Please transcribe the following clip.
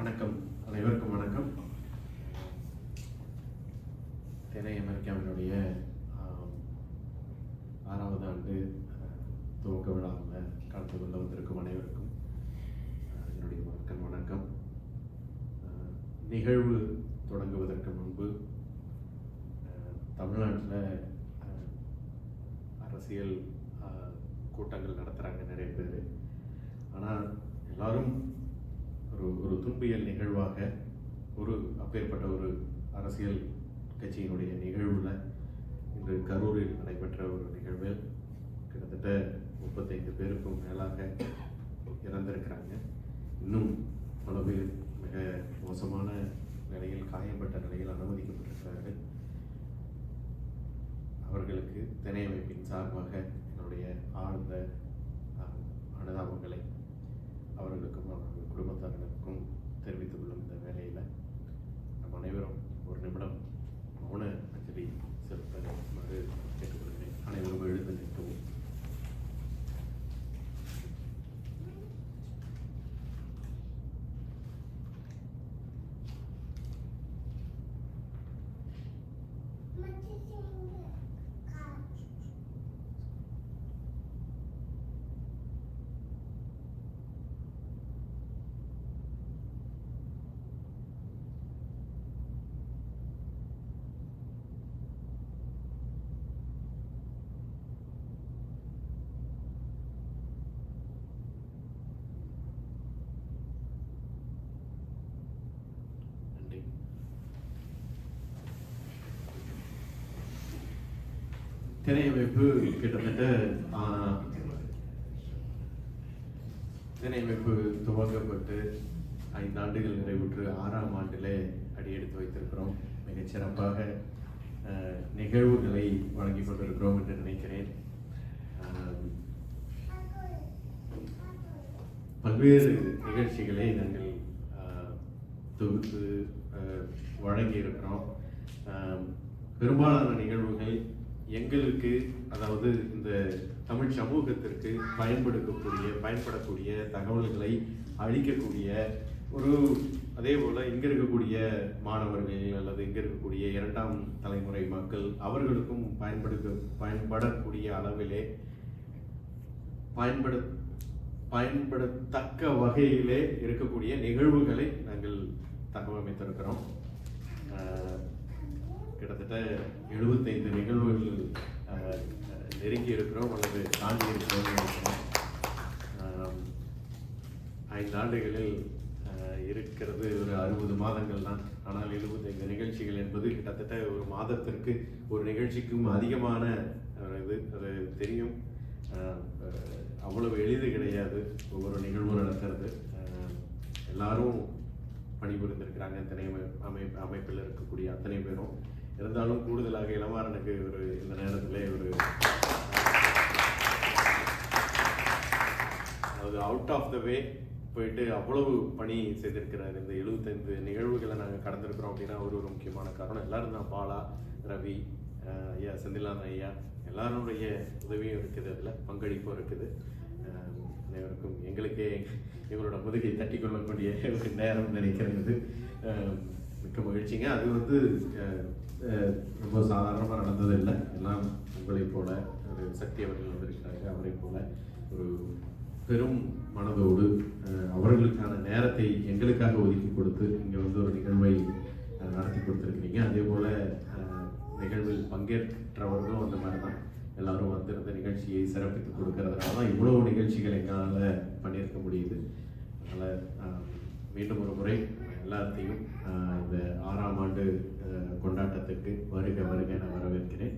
வணக்கம், அனைவருக்கும் வணக்கம். தென்னை அமெரிக்காவினுடைய 6வது ஆண்டு துவக்க விழாவில் கலந்து கொள்ள வந்திருக்கும் அனைவருக்கும் என்னுடைய வணக்கம். நிகழ்வு தொடங்குவதற்கு முன்பு தமிழ்நாட்டில் அரசியல் கூட்டங்கள் நடத்துகிறாங்க நிறைய பேர். ஆனால் எல்லாரும் ஒரு துன்பியல் நிகழ்வாக அப்பேற்பட்ட ஒரு அரசியல் கட்சியினுடைய நிகழ்வில் இன்று கரூரில் நடைபெற்ற ஒரு நிகழ்வில் கிட்டத்தட்ட 35 பேருக்கும் மேலாக இறந்திருக்கிறாங்க. இன்னும் பல பேர் மிக மோசமான நிலையில், காயப்பட்ட நிலையில் அனுமதிக்கப்பட்டிருக்கிறார்கள். அவர்களுக்கு திணை அமைப்பின் சார்பாக என்னுடைய ஆழ்ந்த அனுதாபங்களை அவர்களுக்கும் அவர்கள் குடும்பத்தார்களுக்கும் தெரிவித்துக் கொள்ளும் இந்த வேளையில் நம் அனைவரும் ஒரு நிமிடம் மௌன அஞ்சலி செலுத்துமாறு கேட்டுக்கொள்கிறேன். அனைவரும் எழுந்து நிற்கவும். திணை அமைப்பு கிட்டத்தட்ட திணை அமைப்பு துவங்கப்பட்டு 5 ஆண்டுகள் நிறைவுற்று 6ஆம் ஆண்டிலே அடியெடுத்து வைத்திருக்கிறோம். மிகச்சிறப்பாக நிகழ்வுகளை வழங்கி கொண்டிருக்கிறோம் என்று நினைக்கிறேன். பல்வேறு நிகழ்ச்சிகளை நாங்கள் தொகுத்து வழங்கி இருக்கிறோம். பெரும்பாலான நிகழ்வுகள் எங்களுக்கு, அதாவது இந்த தமிழ் சமூகத்திற்கு பயன்படக்கூடிய தகவல்களை அளிக்கக்கூடிய அதே போல் இங்கே இருக்கக்கூடிய மாணவர்கள் அல்லது இங்கே இருக்கக்கூடிய 2ஆம் தலைமுறை மக்கள் அவர்களுக்கும் பயன்படக்கூடிய அளவிலே பயன்படத்தக்க வகையிலே இருக்கக்கூடிய நிகழ்வுகளை நாங்கள் தகவமைத்திருக்கிறோம். கிட்டத்தட்ட 75 நிகழ்வுகள் நெருங்கி இருக்கிறோம் அல்லது தாண்டி இருக்கிறோம். 5 ஆண்டுகளில் இருக்கிறது ஒரு 60 மாதங்கள் தான். ஆனால் 75 நிகழ்ச்சிகள் என்பது கிட்டத்தட்ட ஒரு மாதத்திற்கு ஒரு நிகழ்ச்சிக்கும் அதிகமான அது தெரியும். அவ்வளவு எளிது கிடையாது ஒவ்வொரு நிகழ்வும் நடத்துறது. எல்லாரும் பணிபுரிந்திருக்கிறாங்க திணை அமைப்பில் இருக்கக்கூடிய அத்தனை பேரும். இருந்தாலும் கூடுதலாக இளமாறனுக்கு இந்த நேரத்தில் அதாவது அவுட் ஆஃப் த வே போயிட்டு அவ்வளவு பணி செய்திருக்கிறார். இந்த 75 நிகழ்வுகளை நாங்கள் கடந்திருக்கிறோம் அப்படின்னா ஒரு முக்கியமான காரணம் எல்லாரும் தான். பாலா, ரவி, ஐயா செந்திலான ஐயா எல்லாருடைய உதவியும் இருக்குது, அதில் பங்களிப்பும் இருக்குது. அனைவருக்கும் எங்களுக்கே எங்களோட முதுகை தட்டி கொள்ளக்கூடிய ஒரு நேரம் நினைக்கிறது. மிக்க மகிழ்ச்சிங்க. அது ரொம்ப சாதாரணமாக நடந்ததில்லை. எல்லாம் உங்களை போல ஒரு சக்தி அவர்கள் வந்திருக்கிறாங்க. அவரை போல ஒரு பெரும் மனதோடு அவர்களுக்கான நேரத்தை எங்களுக்காக ஒதுக்கி கொடுத்து இங்கே ஒரு நிகழ்வை நடத்தி கொடுத்துருக்கிறீங்க. அதே போல் நிகழ்வில் பங்கேற்றவர்களும் அந்த மாதிரி தான் எல்லாரும் வந்திருந்த நிகழ்ச்சியை சிறப்பித்து கொடுக்கறதுனால தான் இவ்வளோ நிகழ்ச்சிகள் எங்களால் பண்ணியிருக்க முடியுது. அதனால் மீண்டும் ஒரு முறை எல்லாத்தையும் இந்த 6ஆம் ஆண்டு கொண்டாட்டத்துக்கு வருக நான் வரவேற்கிறேன்.